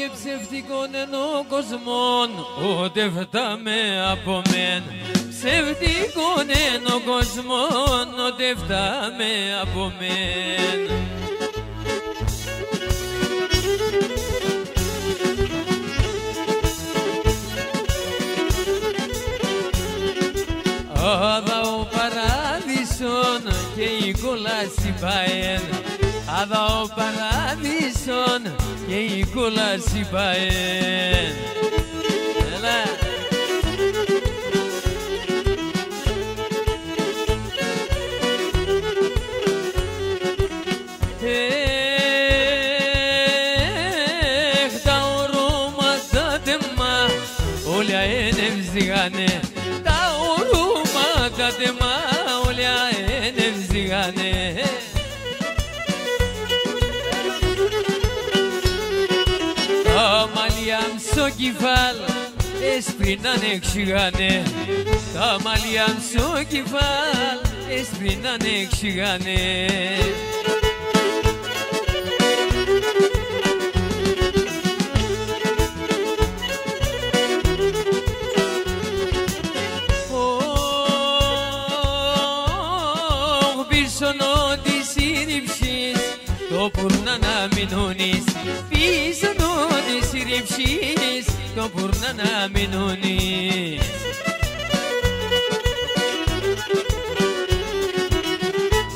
και ψευτικών εν ο κοσμόν, ούτε φτάμε από μεν. Ψευτικών εν ο κοσμόν, ούτε φτάμε από μεν. Άδα ο παράδεισον και η κόλαση παέν. Άδα ο παράδεισον και η κόλαση παέν. Έλα. Τα ορώματα τεμά όλα είναι ευζηγάνε. Τα τεμά όλα είναι ευζηγάνε. Τα μαλλιά στο κεφάλ έσπριναν εξηγάνε. Τα μαλλιά στο κεφάλ έσπριναν εξηγάνε. Το πουρνά να μείνουνεις πίσω της ρηψής, το πουρνά να μείνουνεις.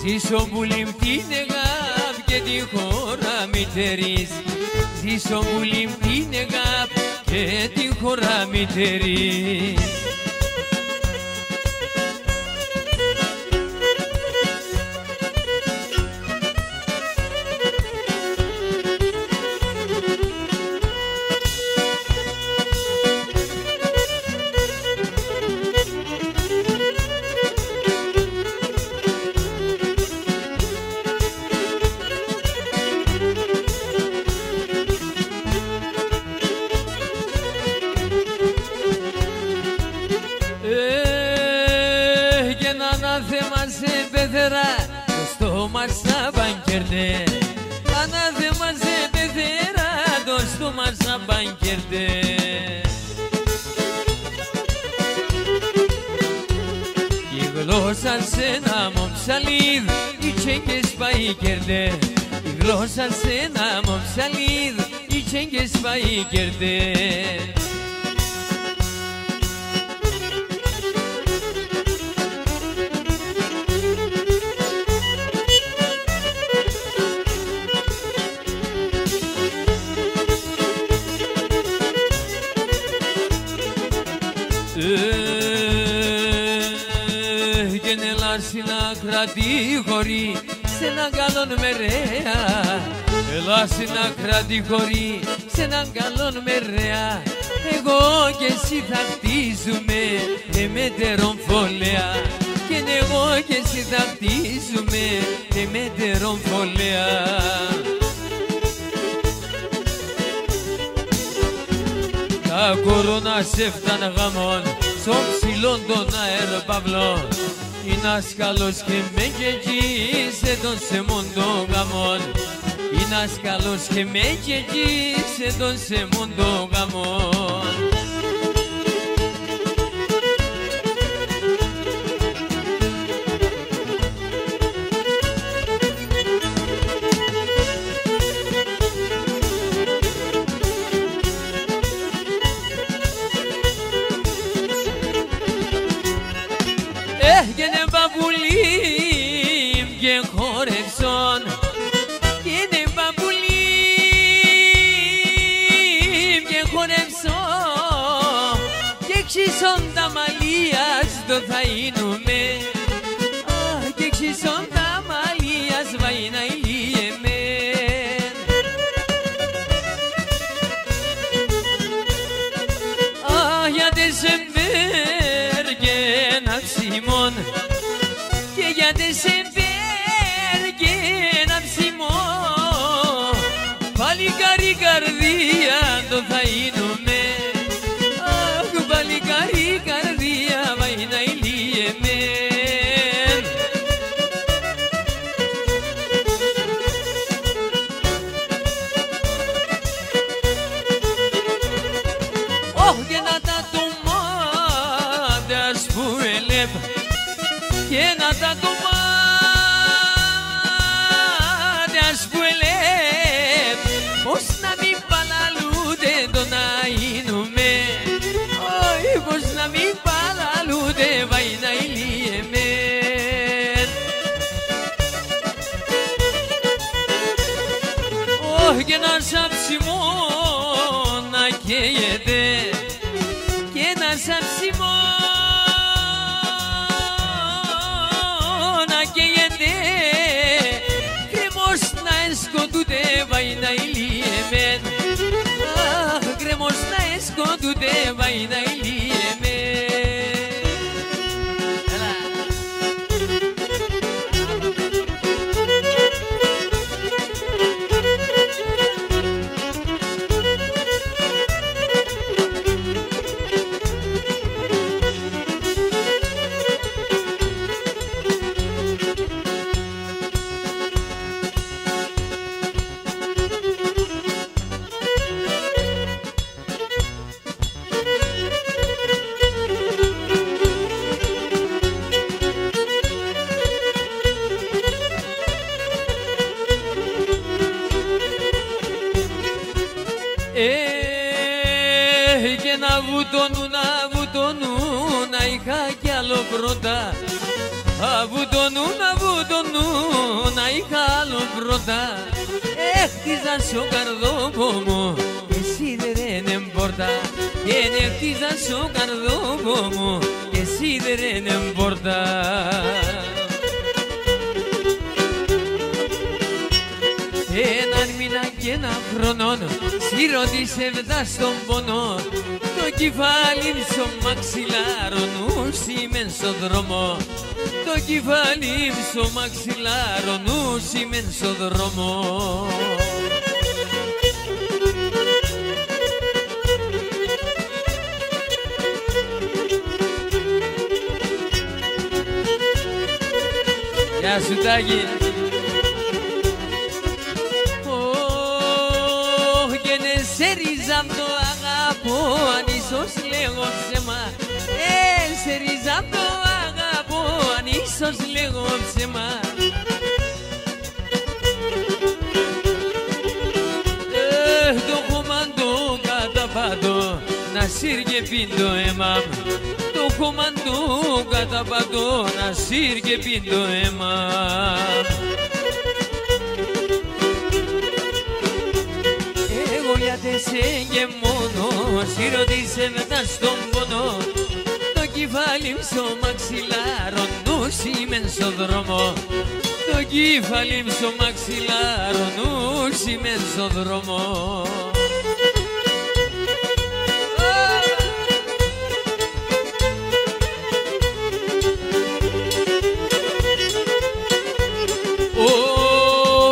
Ζήσω πουλήμ την εγάπ και τη χώρα μητερής. Ζήσω πουλήμ την εγάπ και τη χώρα μητερής. Το στόμα σαν μπανκερνέ. Ανάθεμα σε πεθερά, το στόμα σαν μπανκερνέ. Η γλώσσα σε ένα μομψαλίδ, οι τσέγκες πάει κερνέ. Η γλώσσα σε ένα μομψαλίδ, οι τσέγκες πάει κερνέ. Και νελάς να κρατεί χωρί σε έναν καλόν μερέα. Ελάς να κρατεί χωρί σε έναν καλόν μερέα. Εγώ και εσύ θα χτίζουμε εμέτερον φωλέα. Και εγώ και εσύ θα χτίζουμε εμέτερον φωλέα. Τα κορώνα σε φτάνε γαμών, στο ψηλόν των αεροπαυλών. Είναι καλός και με κεγγίσε τον σε μόντο γαμών. Είναι καλός και με κεγγίσε τον σε μόντο γαμών. Έγινε μπαμπουλίμ και χορευσόν. Έγινε μπαμπουλίμ και χορευσόν. Και ξύσον τα μαλλίας το θα είνουμε. Και ξύσον τα μαλλίας βαϊνα ηλίεμεν. Γιατί σε ψημών και γιατί σε φέρει ένα ψημό. Παλικάρι καρδία το θα είνουμε. Αχ, παλικάρι καρδία βαϊνα ηλίεμεν. τα τομάτια που έλεπ και να τα τομάτια που έλεπ πως να μην παλαλούνται το να γίνουμε, όχι πως να μην παλαλούνται βάει να ηλίεμαι. Όχι και να σαψιμώ να καίγεται και να σαψιμώ να καίγεται κρέμος να εσκοτούτε βάει να ηλίεμεν. Αχ, κρέμος να εσκοτούτε βάει να ηλίεμεν. Και να βουτώνουν, να είχα κι άλλο πρώτα. Να βουτώνουν, να είχα άλλο πρώτα. Έχτιζα στο καρδόπο μου και εσύ δεν εμπόρτα. Και έχτιζα στο καρδόπο μου και εσύ δεν εμπόρτα. Έναν μήνα και ένα χρόνο σιρώτησε βδά στον πόνο. Το κεφάλι στο μαξιλάρο νούσιμεν στο δρόμο. Το κεφάλι στο μαξιλάρο νούσιμεν στο δρόμο. Γεια σου Τάκη. Σε ρίζαμ το αγαπώ αν ίσως λέγω ψέμα. Σε ρίζαμ το αγαπώ αν ίσως λέγω ψέμα. Το κομμάντο κατά πάντο να σύρ και πίν το αίμα. Το κομμάντο κατά πάντο να σύρ και πίν το αίμα. Σε και μόνο σιρωτήσε μετά στον πόνο. Το κεφάλι μου στο μαξιλάρο νούσιμεν στο δρόμο. Το κεφάλι μου στο μαξιλάρο νούσιμεν στο δρόμο.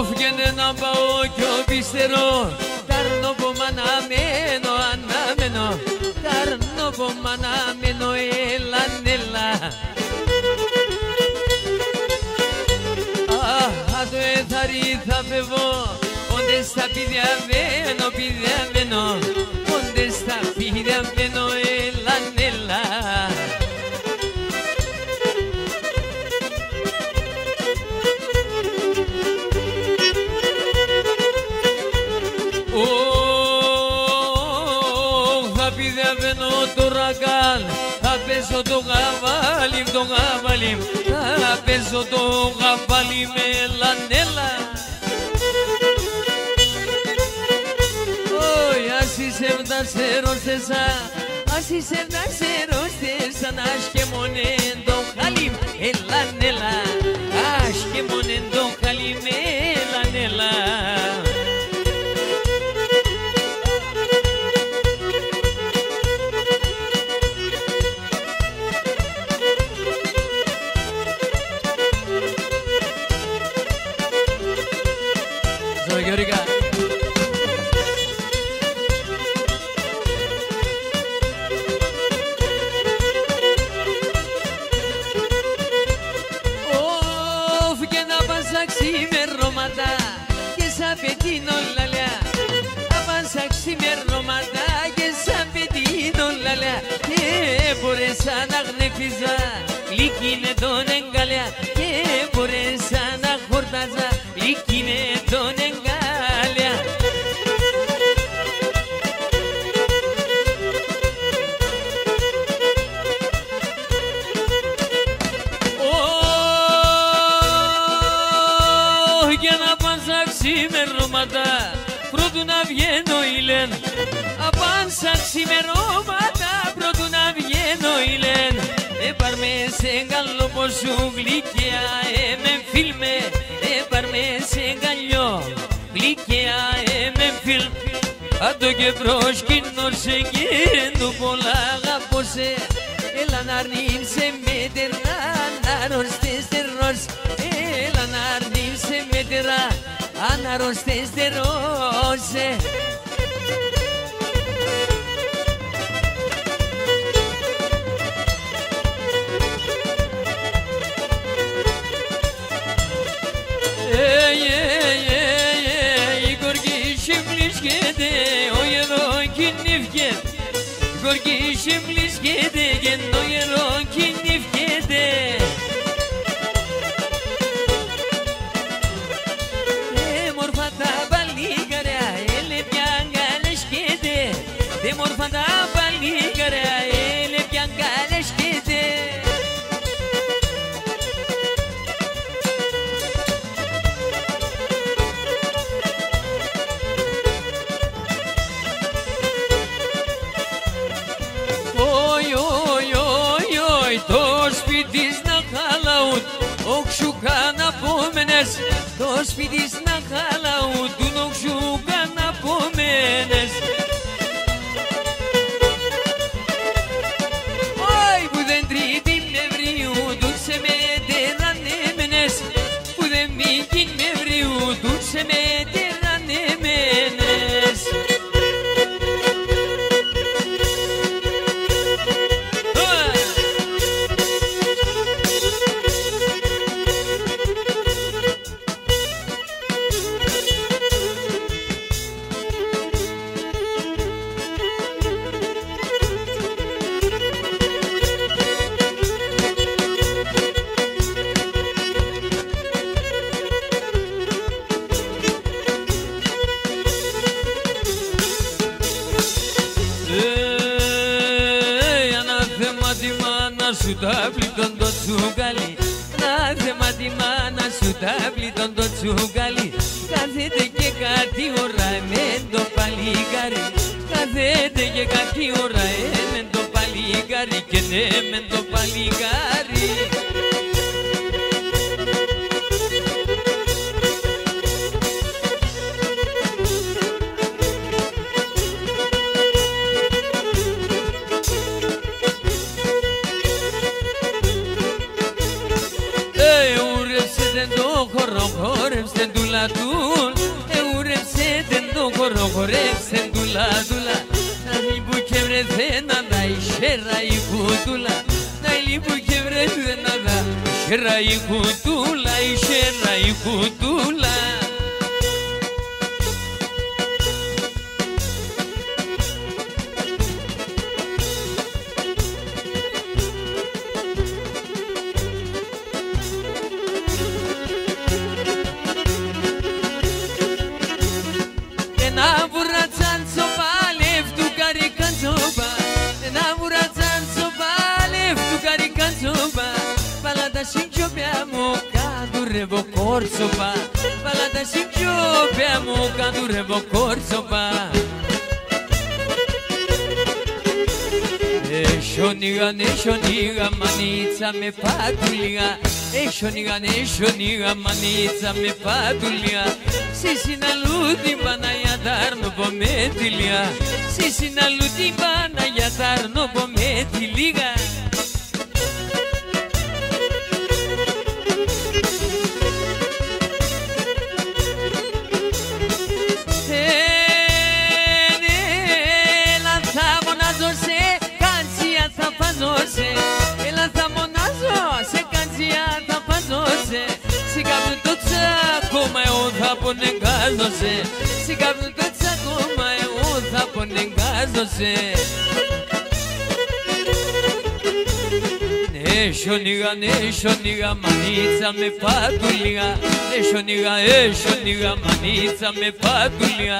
Φγαίνε να πάω κι ο πιστερό. Αναμένω, ταρνόπωμα αναμένω, έλα. Το εθαρί θα φεύγω, όντες θα πηδιαβαίνω, όντες θα πηδιαβαίνω, έλα. Θα παίζω το γαβάλι, θα παίζω το γαβάλι με λανέλα. Ας είσαι φτάσερος να σκεμώνεν το χαλίμ, ελανέλα. Ας σκεμώνεν το χαλίμ, ελανέλα. Γεωργικά. Και να και μπορέσα να γνεφίζα γλυκίνε τον εγκαλιά και μπορέσα να χορτάζα γλυκίνε τον εγκαλιά. Για να πάνσα ξημερώματα πρώτου να βγαίνω ηλέν, απάνσα ξημερώματα πρώτου να βγαίνω ηλέν. Πάρ' με σε γκαλό πως σου γλυκιά με φίλμε, πάρ' με σε γκαλιό γλυκιά με φίλμ. Άντω και προσκύνω σε γέντου πολλά αγαπώ σε, έλα να αρνείμσε με τερά να αρρωστές τερός, έλα να αρνείμσε με τερά να αρρωστές τερός. Gorgi bliz gede gendo yero kinif gede morfata baligara ele piangalesh gede de morfata baligara ele piangalesh gede. Το σπίτι να χαλαούτουν οξούκαν απομένες. Όχι που δεν τρίτη Νευρίου τούξε με τερανέμενες, που δεν μήκην Νευρίου τούξε με τερανέμενες. Σου τα πλήττον το τσουγκάλι, να θέμα τη μάνα σου τα πλήττον το τσουγκάλι. Κάθεται και κάτι ώρα με το παλικάρι, κάθεται και κάτι ώρα με το παλικάρι και ναι με το παλικάρι. Χορέψτε ντουλα ντουλ, εουρέψτε το χορό, χορέψτε ντουλα ντουλα. Να λίπου και βρεθε να δα ισχέρα η κουτούλα, να λίπου και βρεθε να δα ισχέρα η κουτούλα, ισχέρα η κουτούλα. Corsopa, balada sincho beamo candurevo corsopa. Eshoniga manitza me patuliga, eshoniga manitza me patuliga. Si sinaluti banaya darno pometilia, si sinaluti banaya darno pometiliga. Έλα θα μονάζω, σε καντσιά θα παζώσαι. Si capul tot să acum eu θα πονεγκάζωσε. Si capul tot să acum eu θα πονεγκάζωσε. Έσονιγα μανίτσα με πάτουλια. Έσονιγα μανίτσα με πάτουλια.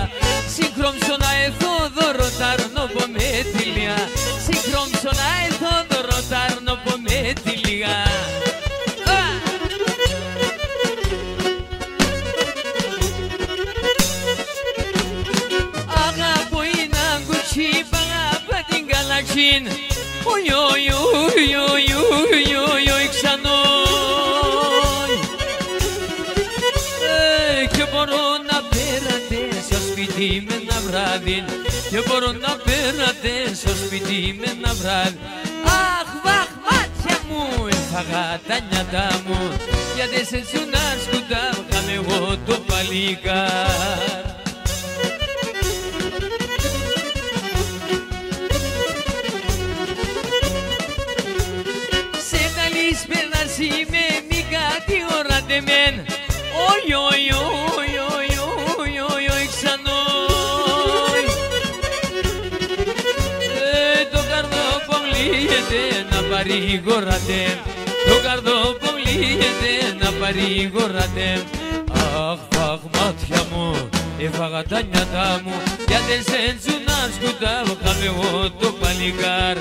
Συγχρόμψωνα Θόδωρο τάρνοπο με τηλιά. Συγχρόμψωνα Θόδωρο τάρνοπο με τηλιά. Αγαπώ είναι αγκουτσί παγάπα την καλαξίν. Oi, ξανόι. Και μπορώ να πέρατε στο σπίτι με ένα βράδυ. Και μπορώ να πέρατε στο σπίτι με ένα βράδυ. Αχ, βαχ, μάτια μου, έφαγα τα νιάτα μου. Γιατί σε τσουνά σκουτάβγαμε εγώ το παλικάρ. Με μη κάτι ορατεμέν. Oi, ξανόι. Το καρδόπον λύγεται να παρηγοράτε. Το καρδόπον λύγεται να παρηγοράτε. Αχ, αχ, μάτια μου, έφαγα τα νιάτα μου. Γιατί σε τσουνά σκουτάβγαμε εγώ το παλικάρ.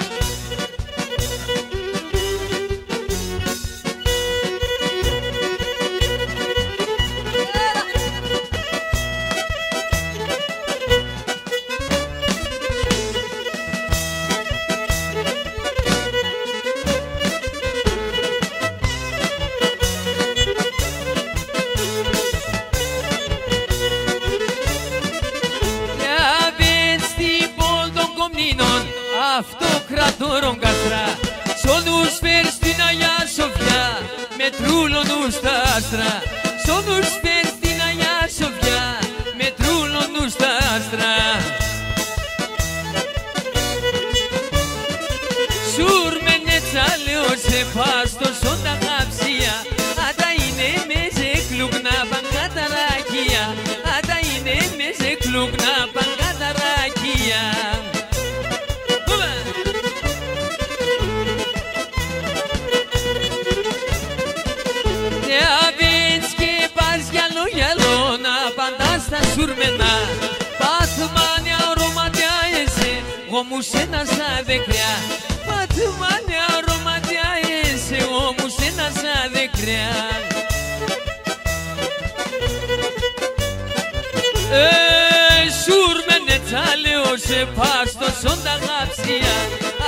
Αυτοκρατόρων καστρά. Σ' όλους φέρει στην Αγιά Σοφιά με τρούλωνους τα άστρα. Σ' όλους φέρει στην Αγιά Σοφιά με τρούλωνους τα άστρα. Σουρμένε τσάλεο σε πάστο σόντα γαψία. Άτα είναι με σε κλουκνά παγκαταράκια. Άτα είναι με σε κλουκνά παγκαταράκια. Στα σουρμενά Πατμάνια αρωματιά εσέ Όμου σένα σαν δεκριά. Πατμάνια αρωματιά εσέ Όμου σένα σαν δεκριά. Σουρμένε τσάλεο σε πάστο σόντα γαψία.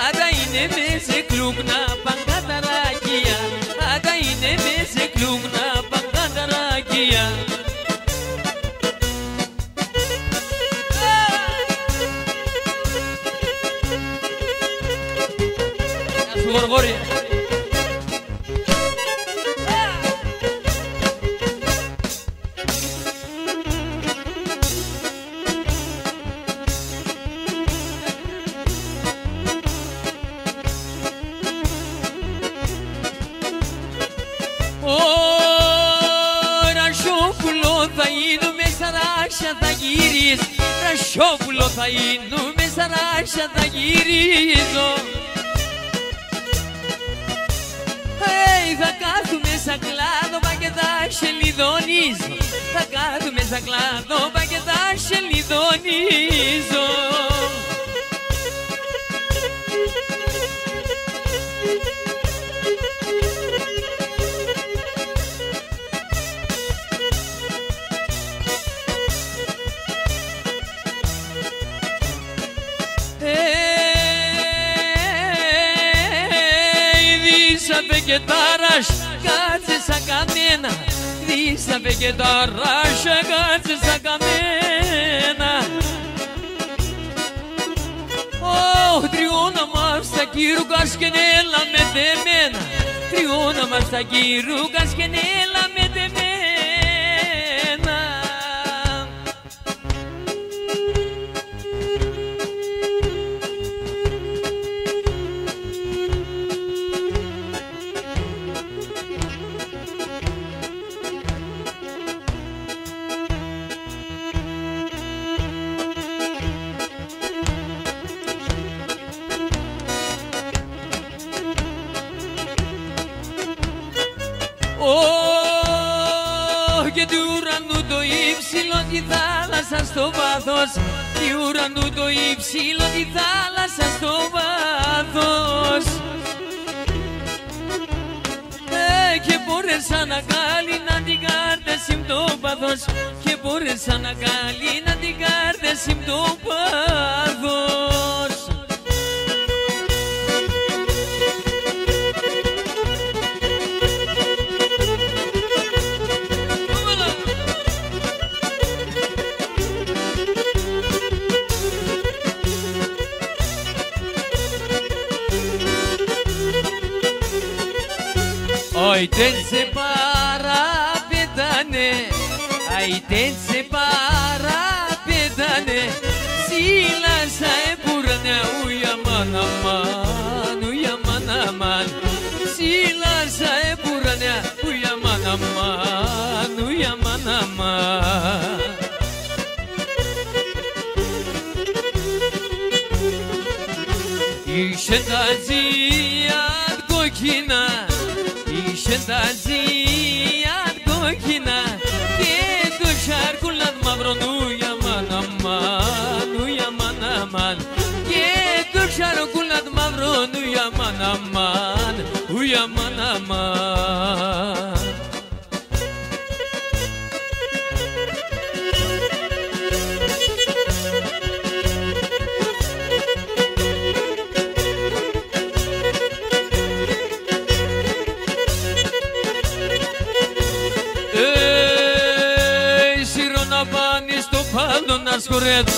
Άτα είναι με σε κλουκνά παγκαταράκια. Άτα είναι με σε κλουκνά παγκαταράκια. Γοργόρη. Ρασόπουλο θα γίνουμε σαράξια θα γυρίζω. Ρασόπουλο θα γίνουμε σαράξια θα γυρίζω. Θα κάθουμε σαν κλάδωμα και θα σελιδονίζω. Θα κάθουμε σαν κλάδωμα και θα σελιδονίζω. Βεγετάρας, κάτσε σαν καμένα. Δίσα βεγετάρας, κάτσε σαν καμένα. Τριώνα μας τα κύρουκας και νέλα με τεμένα. Τριώνα μας τα κύρουκας και νέλα με τεμένα. Και του ουρανού το ύψιλο τη θάλασσα στο βάθος, του ουρανού το ύψιλο τη θάλασσα στο βάθος. Και μπόρεσα να κάλυνα την κάρτεση μ' το πάθος, και μπόρεσα να κάλυνα την κάρτεση μ' το πάθος. Αιτέν σε παραπετάνε, αιτέν σε παραπετάνε, σίλασα επουράνε, ουια μαν αμάν, ουια μαν αμάν, σίλασα επουράνε, ουια μαν αμάν, ουια μαν αμάν. Είχε τα τζία κόκκινα, είχε τα τζία κόκκινα και το σάρκουλαν μαύρο, ουια μαν αμάν, ουια μαν αμάν, και το σάρκουλαν μαύρο, ουια μαν αμάν, ουια μαν αμάν. Σκορέτ,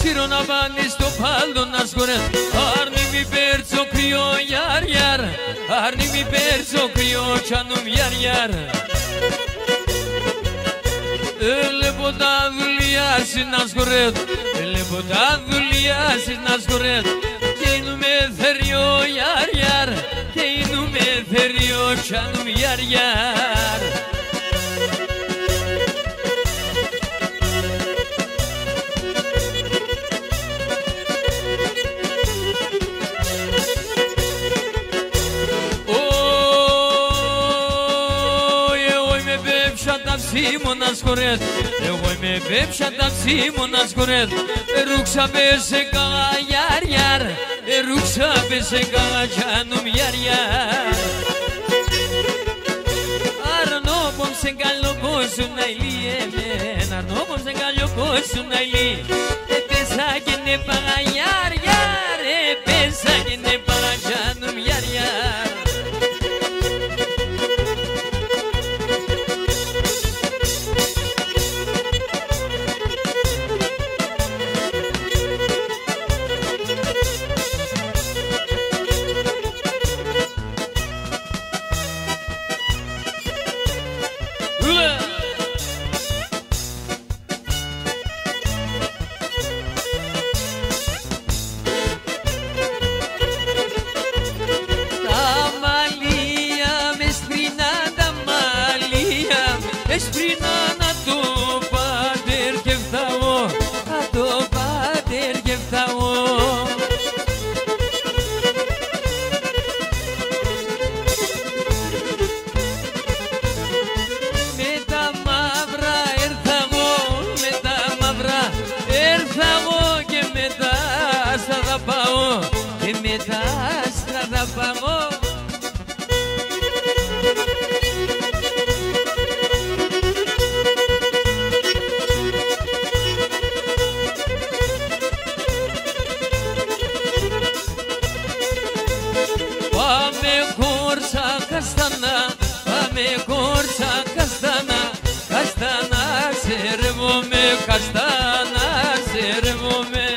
σύρω να πάνει στο πάλτο να σκορέτ. Άρνη μη πέρτσο κρυό γιαρ γιαρ, άρνη μη πέρτσο κρυό τσάνομ γιαρ γιαρ. Έλεπω τα δουλειάσεις να σκορέτ, έλεπω τα δουλειάσεις να σκορέτ. Και είναι θεριό γιαρ γιαρ, και είναι θεριό τσάνομ γιαρ γιαρ. Να σκορέτ, εγώ είμαι πέψα τα ψήμωνα σκορέτ. Ρούξα πέσε καγιάρ γιαρ, ρούξα πέσε καγιάνομ γιαρ γιαρ. Αρνόπομ σε καλό κόσμο να ηλί εμένα, αρνόπομ σε καλό κόσμο να ηλί. Πέσα και ναι παγαγιάρ γιαρ, πέσα και ναι παγαγιάνομ γιαρ γιαρ. Καστάνα σερβομαι.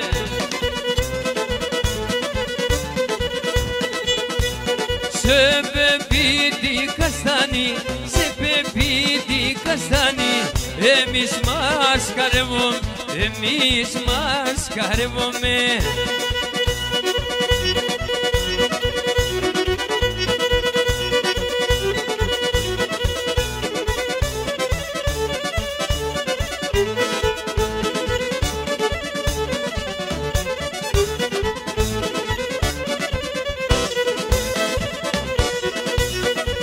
Σε πεπίτη καστάνι, σε πεπίτη καστάνι, εμείς μας καρεύουμε, εμείς μας καρεύουμε.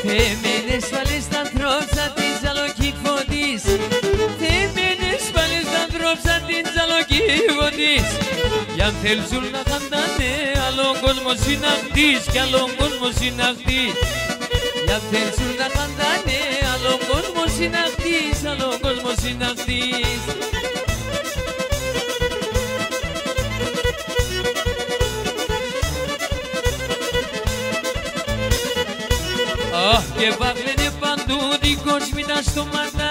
Έμενες πάλι στα ανθρώπους σαν την Τσαλοκύφο της. Θεμένες πάλες τα ανθρώπους σαν την Τσαλοκύφο της. Κι αν θέλουν να χαντάνε άλλο κόσμο συναχτής κι άλλο κόσμο συναχτής. Κι αν θέλουν να χαντάνε άλλο κόσμο συναχτής, άλλο κόσμο συναχτής. Αχ, και βάγλαινε παντού την κόσμη τα στόματα.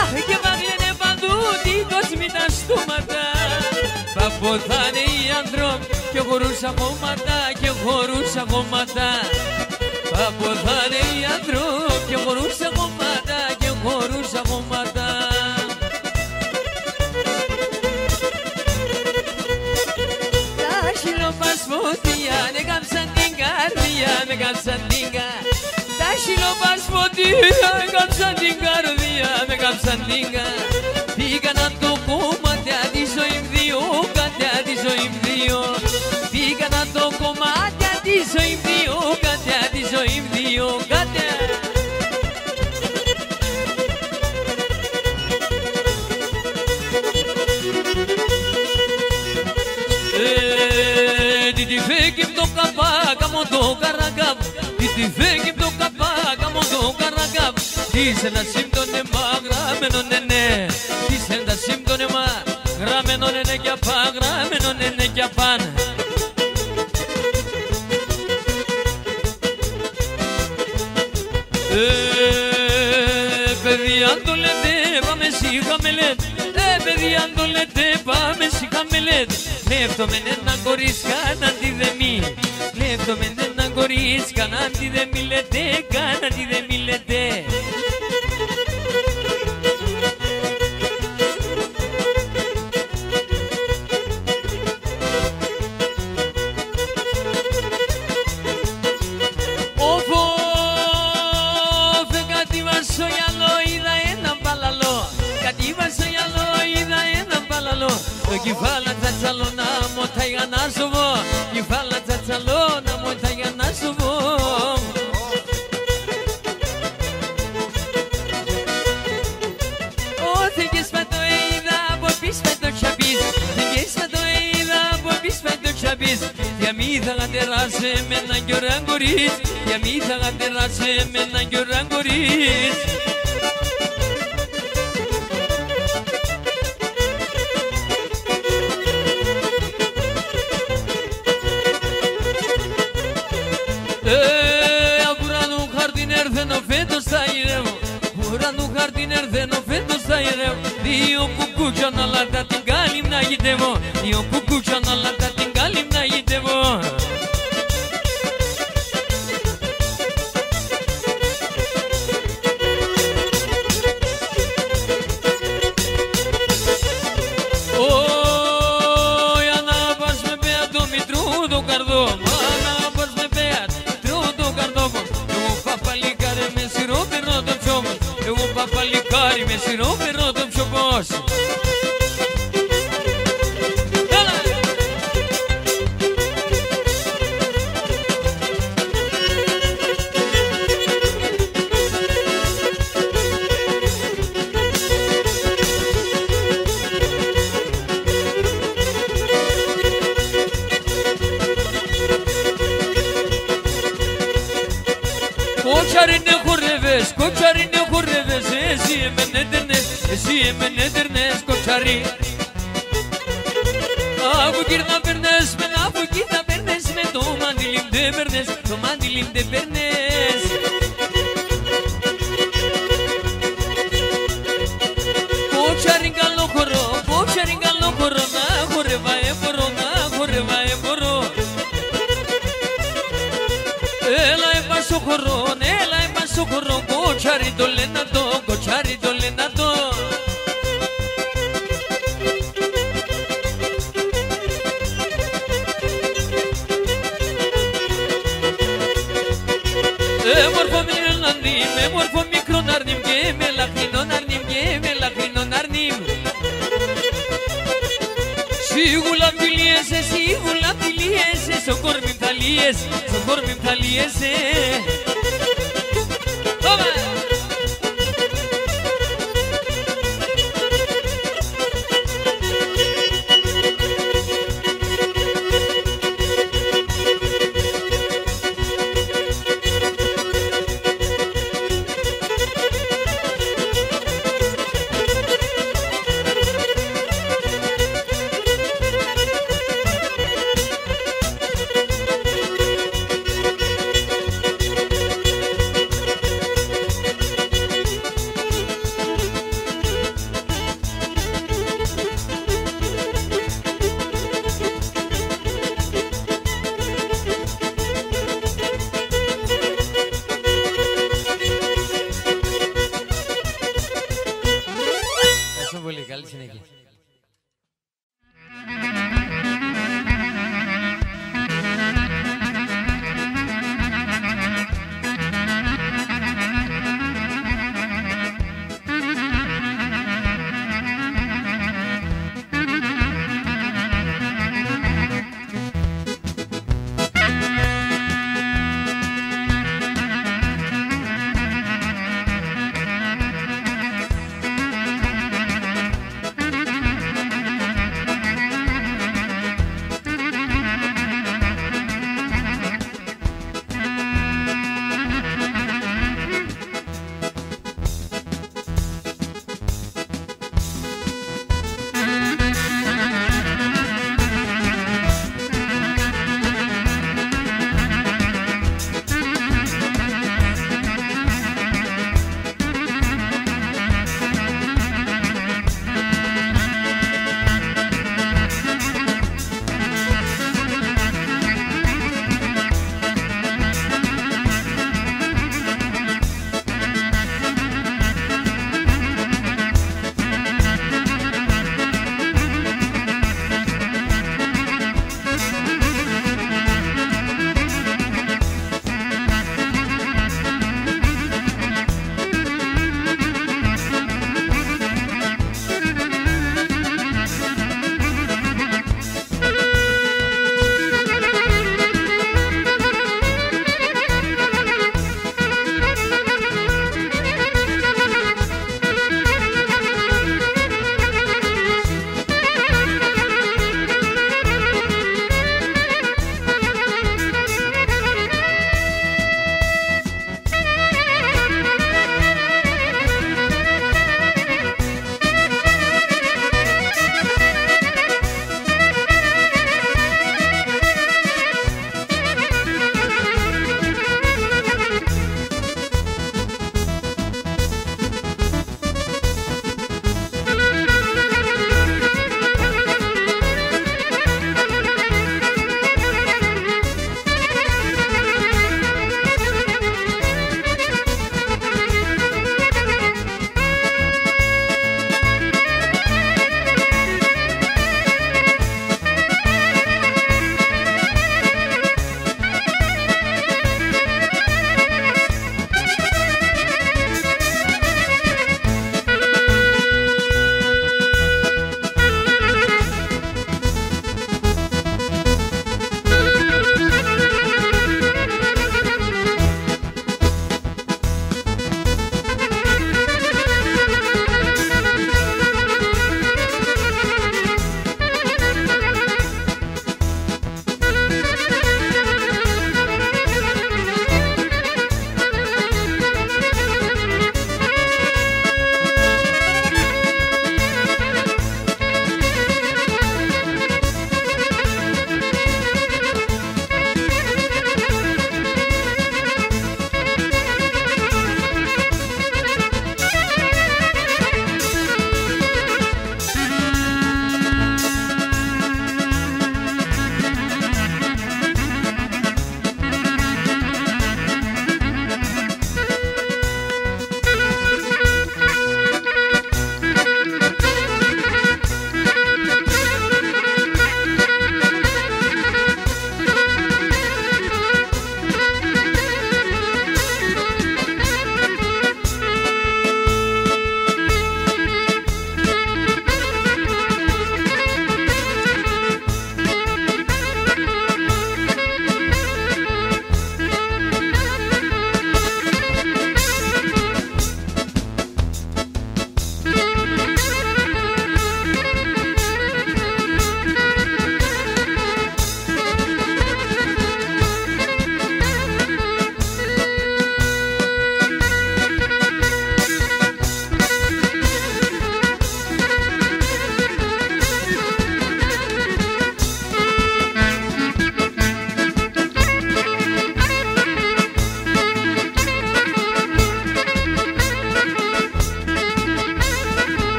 Αχ, και βάγλαινε παντού την κόσμη τα στόματα. Παποθάνε οι άνθρωποι και χωρούσα κόμματα και χωρούσα κόμματα. Παποθάνε οι άνθρωποι και χωρούσα κόμματα και χωρούσα κόμματα. Τα χιλοπασφωτία με κάψαν την καρδιά, με κάψαν την καρδιά. Τα χιλοπασφωτία με κάψαν την καρδιά, με κάψαν την καρδιά. Πήγανα το κομμάτι τη ζωή δύο, κατιά τη ζωή δύο. Πήγανα το κομμάτι τη ζωή δύο, κατιά τη ζωή δύο, κατιά. Τι τη φέγγει το καπά, κάμω το καραγκάπ. Τι τη φέγγει το καπά, κάμω το καραγκάπ. Της ένα σύμπτωνεμα γραμμένο νενέ. Της ένα σύμπτωνεμα γραμμένο νενέ κι απά, γραμμένο νενέ κι απάν. Παιδιά αν το λέτε πάμε σιγά με λέτε. Παιδιά αν το λέτε πάμε σιγά με λέτε. Λεύτομαι ένα κορίς κάναντι δε μη. Λεύτομαι ένα κορίς κάναντι δε μη λέτε, κάναντι δε μη λέτε. Kifala tachalona montaiga nasubo, kifala tachalona montaiga nasubo. Oh, tingis patoida, bopis pato chabis, tingis patoida, bopis pato chabis. Yamita gaterase mena gyorangoris, yamita gaterase mena gyorangoris. Δύο κουκούτσια να λάτα την κάλλη να γητεύω. Δύο κουκούτσια να λάτα την κάλλη να γητεύω. Για να πας με πέα το μητρού το καρδό. Να πας με πέα τρού το καρδό. Εγώ παπαλικάρι με σειρό περνώ το τσόμος. Εγώ παπαλικάρι με σειρό περνώ το τσόμος. Κοτσάρινε χορεύες, εσύ εμένα έτερνες, εσύ εμένα έτερνες κοτσάρι. Αφού κύρνα περνές, αφού κύρνα περνές, με το μαντιλίμ δεν περνές, το μαντιλίμ δεν περνές. Κοτσάριν καλό χορό, να χορεύα εμπορώ, να χορεύα εμπορώ. Έλα εμπάσω χορό, έλα εμπάσω χορό, κοτσάρι το λένε το, κοτσάρι το λένε το. Μόρφο μικρό αρνίμ και με λαχνινόν αρνίμ και με λαχνινόν αρνίμ. Σίγουλα φιλιέσαι, σίγουλα φιλιέσαι, στο κόρμι θα λύεσαι, στο κόρμι θα λύεσαι. Πάμε!